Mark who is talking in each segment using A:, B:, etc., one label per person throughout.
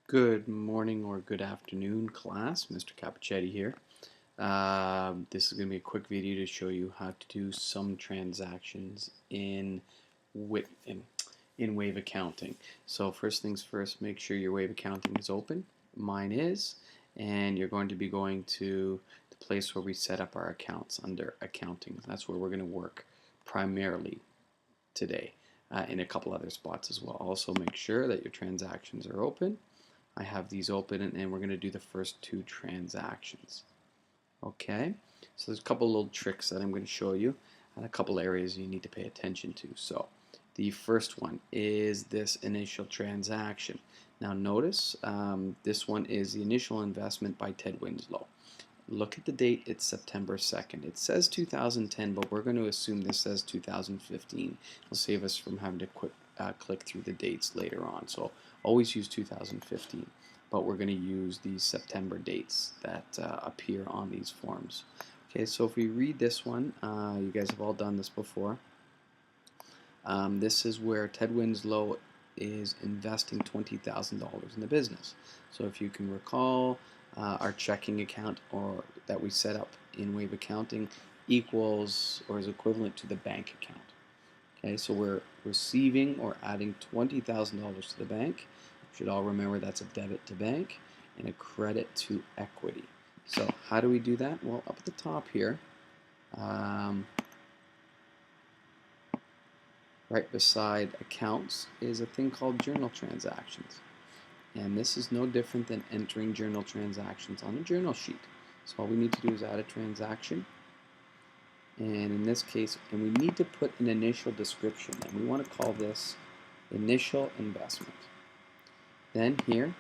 A: Good morning or good afternoon, class. Mr. Capichetti here. This is going to be a quick video to show you how to do some transactions in Wave Accounting. So first things first, make sure your Wave Accounting is open. Mine is, and you're going to be going to the place where we set up our accounts under Accounting. That's where we're going to work primarily today, in a couple other spots as well. Also make sure that your transactions are open. I have these open and we're going to do the first two transactions. Okay, so there's a couple little tricks that I'm going to show you and a couple areas you need to pay attention to. So the first one is this initial transaction. Now notice this one is the initial investment by Ted Winslow. Look at the date, it's September 2nd. It says 2010, but we're going to assume this says 2015. It'll save us from having to click through the dates later on. So always use 2015, but we're going to use these September dates that appear on these forms. Okay, so if we read this one, you guys have all done this before. This is where Ted Winslow is investing $20,000 in the business. So if you can recall, our checking account or that we set up in Wave Accounting equals or is equivalent to the bank account. Okay, so we're receiving or adding $20,000 to the bank. You should all remember that's a debit to bank and a credit to equity. So how do we do that? Well, up at the top here, right beside accounts is a thing called journal transactions. And this is no different than entering journal transactions on a journal sheet. So all we need to do is add a transaction. And in this case, and we need to put an initial description. And we want to call this initial investment. Then here,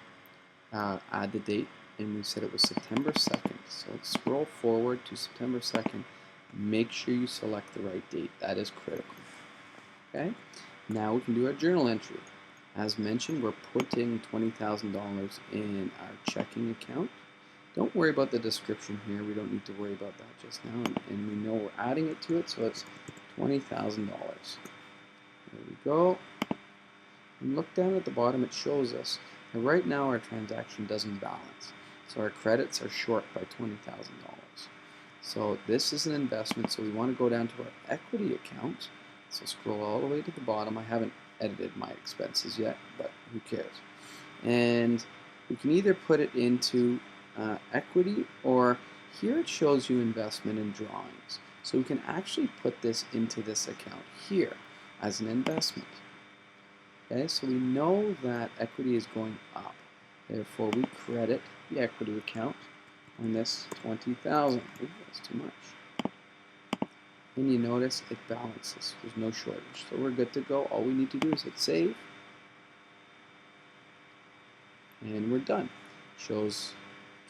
A: add the date. And we said it was September 2nd. So let's scroll forward to September 2nd. Make sure you select the right date. That is critical. Okay? Now we can do our journal entry. As mentioned, we're putting $20,000 in our checking account. Don't worry about the description here. We don't need to worry about that just now. And we know we're adding it to it, so it's $20,000. There we go. And look down at the bottom, it shows us that right now our transaction doesn't balance. So our credits are short by $20,000. So this is an investment, so we want to go down to our equity account. So scroll all the way to the bottom. I haven't edited my expenses yet, but who cares? And we can either put it into equity, or here it shows you investment in drawings. So we can actually put this into this account here as an investment. Okay, so we know that equity is going up. Therefore, we credit the equity account on this $20,000. Ooh, that's too much. And you notice it balances. There's no shortage. So we're good to go. All we need to do is hit save. And we're done. Shows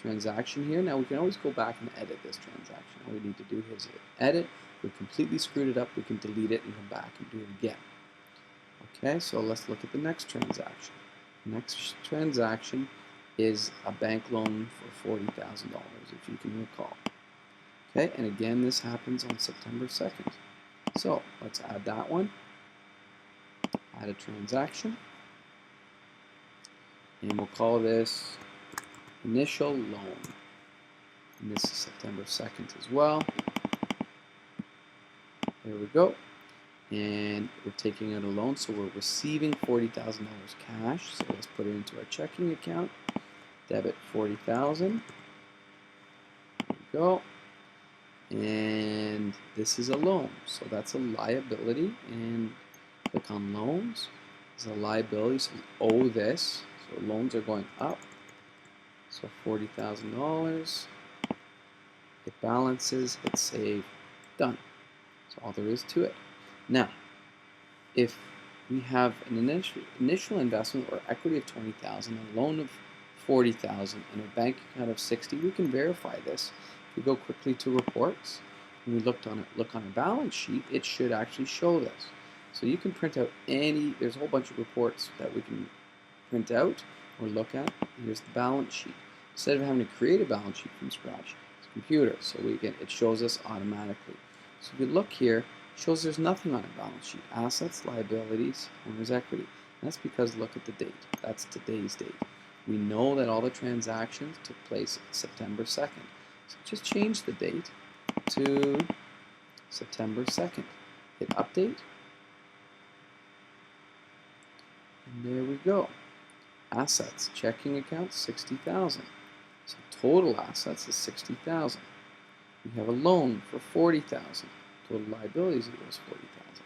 A: transaction here. Now we can always go back and edit this transaction. All we need to do is hit edit. We completely screwed it up. We can delete it and come back and do it again. Okay, so let's look at the next transaction. Next transaction is a bank loan for $40,000, if you can recall. Okay, and again, this happens on September 2nd. So let's add that one. Add a transaction. And we'll call this initial loan. And this is September 2nd as well. There we go. And we're taking out a loan, so we're receiving $40,000 cash. So let's put it into our checking account. Debit $40,000. There we go. And this is a loan, so that's a liability. And click on loans. It's a liability, so we owe this. So loans are going up. So $40,000. It balances. Hit save. Done. That's all there is to it. Now, if we have an initial investment or equity of $20,000, a loan of $40,000, and a bank account of $60,000, we can verify this. If we go quickly to reports and we look on a balance sheet, it should actually show this. So you can print out there's a whole bunch of reports that we can print out or look at. Here's the balance sheet. Instead of having to create a balance sheet from scratch, it's a computer, so it shows us automatically. So if you look here, it shows there's nothing on a balance sheet. Assets, liabilities, owner's equity. And that's because look at the date. That's today's date. We know that all the transactions took place September 2nd. So just change the date to September 2nd. Hit update. And there we go. Assets, checking account, 60,000. So total assets is 60,000. We have a loan for 40,000. Total liabilities equals 40,000.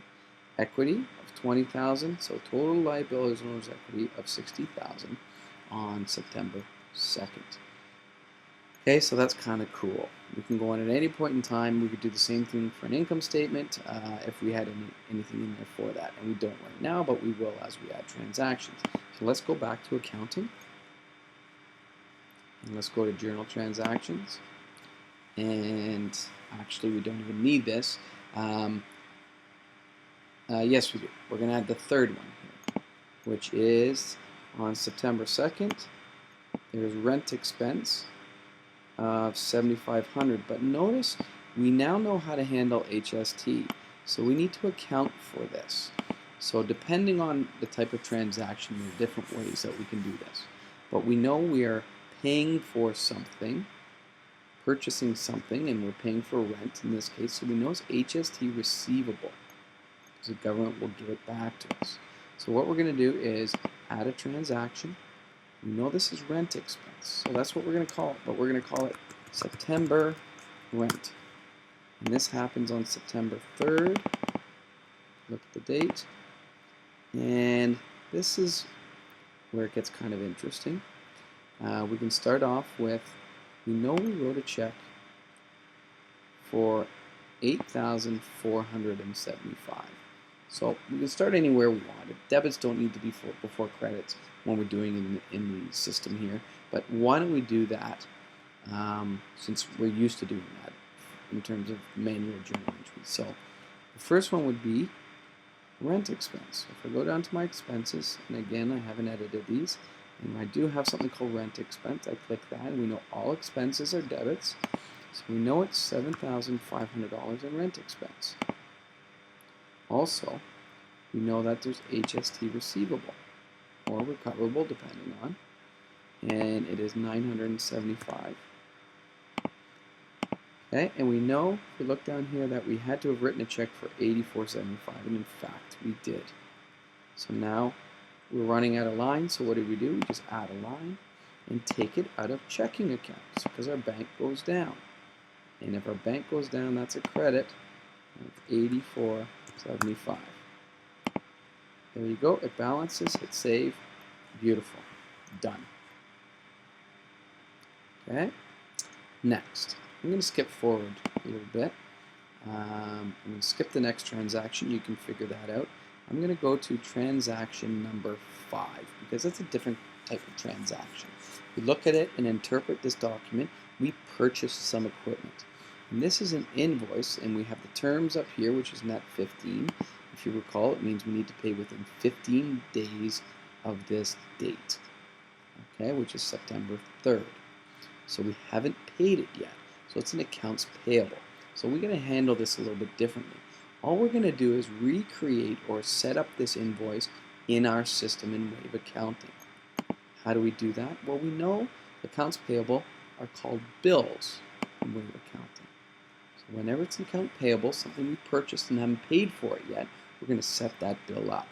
A: Equity of 20,000. So total liabilities and owner's equity of 60,000 on September 2nd. Okay, so that's kind of cool. We can go on at any point in time. We could do the same thing for an income statement if we had anything in there for that. And we don't right now, but we will as we add transactions. So let's go back to accounting. And let's go to journal transactions. And actually, we don't even need this. Yes, we do. We're going to add the third one here, which is on September 2nd. There's rent expense of $7,500. But notice we now know how to handle HST. So we need to account for this. So depending on the type of transaction, there are different ways that we can do this. But we know we are paying for something, purchasing something, and we're paying for rent in this case. So we know it's HST receivable because the government will give it back to us. So what we're going to do is add a transaction. We know this is rent expense, so that's what we're going to call it, but we're going to call it September rent. And this happens on September 3rd. Look at the date. And this is where it gets kind of interesting. We can start off with, we know we wrote a check for $8,475. So we can start anywhere we want. Debits don't need to be before credits when we're doing in the system here. But why don't we do that since we're used to doing that in terms of manual journal entries. So the first one would be rent expense. So if I go down to my expenses, and again, I haven't edited these, and I do have something called rent expense. I click that, and we know all expenses are debits. So we know it's $7,500 in rent expense. Also, we know that there's HST receivable, or recoverable, depending on, and it is $975. Okay, and we know, if we look down here, that we had to have written a check for $84.75, and in fact, we did. So now, we're running out of lines, so what do? We just add a line and take it out of checking accounts, because our bank goes down. And if our bank goes down, that's a credit of $84.75. There you go, it balances, hit save, beautiful, done. Okay, next, I'm going to skip forward a little bit. I'm going to skip the next transaction, you can figure that out. I'm going to go to transaction number 5, because that's a different type of transaction. We look at it and interpret this document, we purchased some equipment. And this is an invoice, and we have the terms up here, which is net 15. If you recall, it means we need to pay within 15 days of this date, okay, which is September 3rd. So we haven't paid it yet, so it's an accounts payable. So we're going to handle this a little bit differently. All we're going to do is recreate or set up this invoice in our system in Wave Accounting. How do we do that? Well, we know accounts payable are called bills in Wave Accounting. So whenever it's an account payable, something we purchased and haven't paid for it yet, we're going to set that bill up.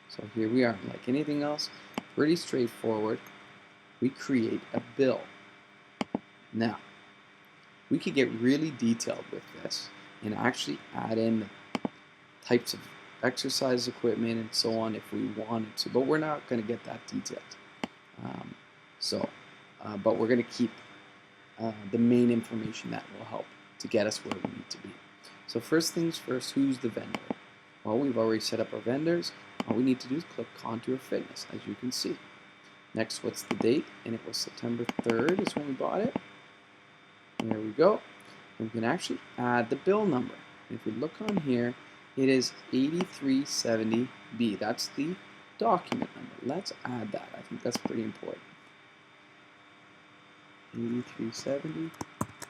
A: So here we are. Like anything else, pretty straightforward. We create a bill. Now, we could get really detailed with this and actually add in the types of exercise equipment and so on if we wanted to, but we're not going to get that detailed. But we're going to keep the main information that will help to get us where we need to be. So first things first, who's the vendor? Well, we've already set up our vendors. All we need to do is click Contour Fitness, as you can see. Next, what's the date? And it was September 3rd is when we bought it. There we go. And we can actually add the bill number. And if we look on here, it is 8370B. That's the document number. Let's add that. I think that's pretty important. 8370B.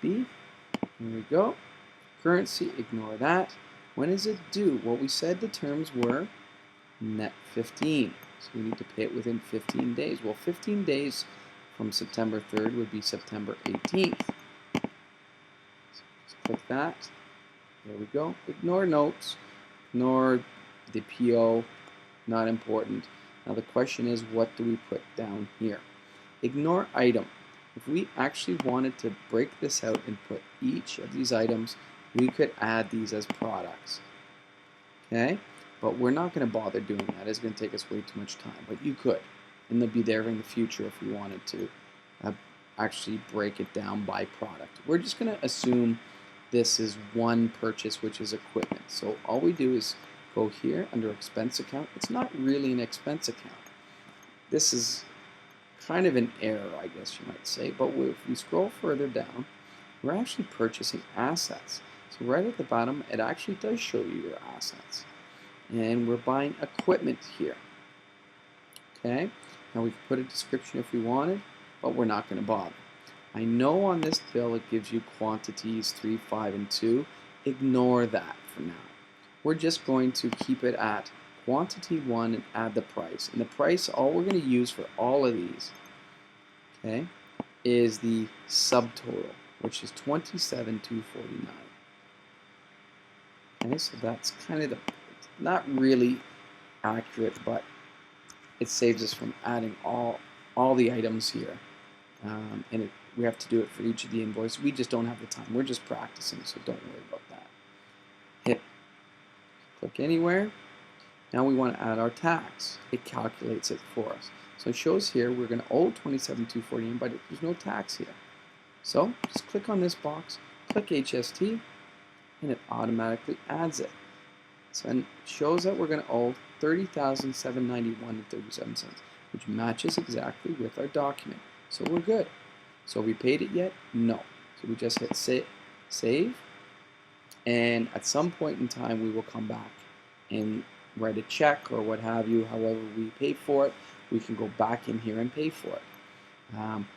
A: There we go. Currency, ignore that. When is it due? Well, we said the terms were net 15. So we need to pay it within 15 days. Well, 15 days from September 3rd would be September 18th. So just click that. There we go. Ignore notes. Ignore the PO. Not important. Now the question is, what do we put down here? Ignore item. If we actually wanted to break this out and put each of these items, we could add these as products. Okay? But we're not going to bother doing that. It's going to take us way too much time. But you could. And they'll be there in the future if we wanted to actually break it down by product. We're just going to assume this is one purchase, which is equipment. So all we do is go here under expense account. It's not really an expense account. This is kind of an error, I guess you might say. But if we scroll further down, we're actually purchasing assets. So right at the bottom, it actually does show you your assets. And we're buying equipment here. Okay? Now we can put a description if we wanted, but we're not going to bother. I know on this bill it gives you quantities 3, 5, and 2. Ignore that for now. We're just going to keep it at quantity 1 and add the price. And the price, all we're going to use for all of these, okay, is the subtotal, which is $27,249. Okay, so that's kind of not really accurate, but it saves us from adding all the items here. We have to do it for each of the invoices. We just don't have the time. We're just practicing, so don't worry about that. Click anywhere. Now we want to add our tax. It calculates it for us. So it shows here we're going to owe $27,249, but there's no tax here. So just click on this box, click HST, and it automatically adds it. So it shows that we're going to owe $30,791.37, which matches exactly with our document. So we're good. So we paid it yet? No. So we just hit save, and at some point in time we will come back and write a check or what have you. However we pay for it, we can go back in here and pay for it.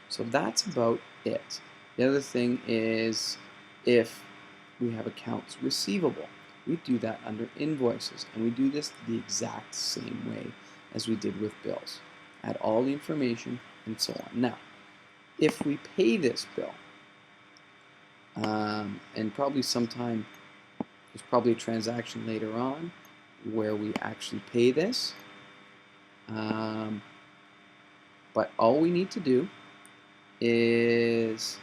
A: So that's about it. The other thing is, if we have accounts receivable, we do that under invoices, and we do this the exact same way as we did with bills. Add all the information and so on. Now, if we pay this bill, and probably sometime, there's probably a transaction later on where we actually pay this, but all we need to do is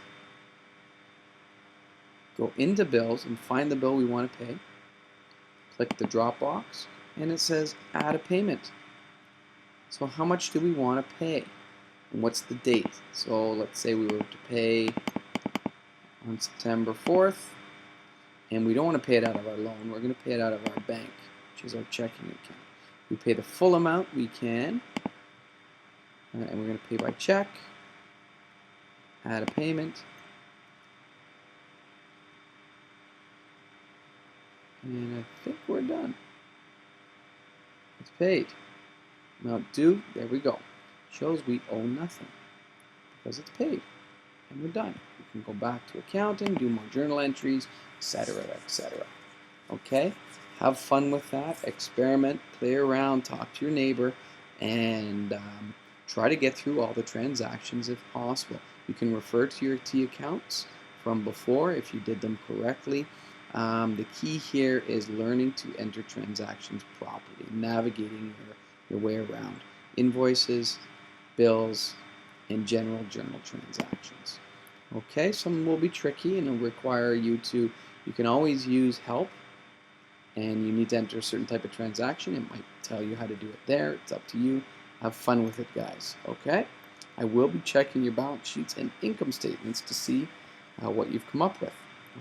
A: go into bills and find the bill we want to pay, click the drop box, and it says add a payment. So how much do we want to pay, and what's the date? So let's say we were to pay on September 4th, and we don't want to pay it out of our loan. We're going to pay it out of our bank, which is our checking account. We pay the full amount we can, and we're going to pay by check, add a payment, and I think we're done. It's paid. Amount due, there we go. Shows we owe nothing because it's paid, and we're done. We can go back to accounting, do more journal entries, etc., etc. Okay? Have fun with that. Experiment, play around, talk to your neighbor, and try to get through all the transactions if possible. You can refer to your T accounts from before if you did them correctly. The key here is learning to enter transactions properly, navigating your way around invoices, bills, and general journal transactions. Okay, some will be tricky and it'll require you can always use help, and you need to enter a certain type of transaction. It might tell you how to do it there. It's up to you. Have fun with it, guys. Okay? I will be checking your balance sheets and income statements to see what you've come up with.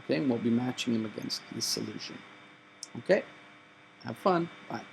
A: Okay? And we'll be matching them against the solution. Okay? Have fun. Bye.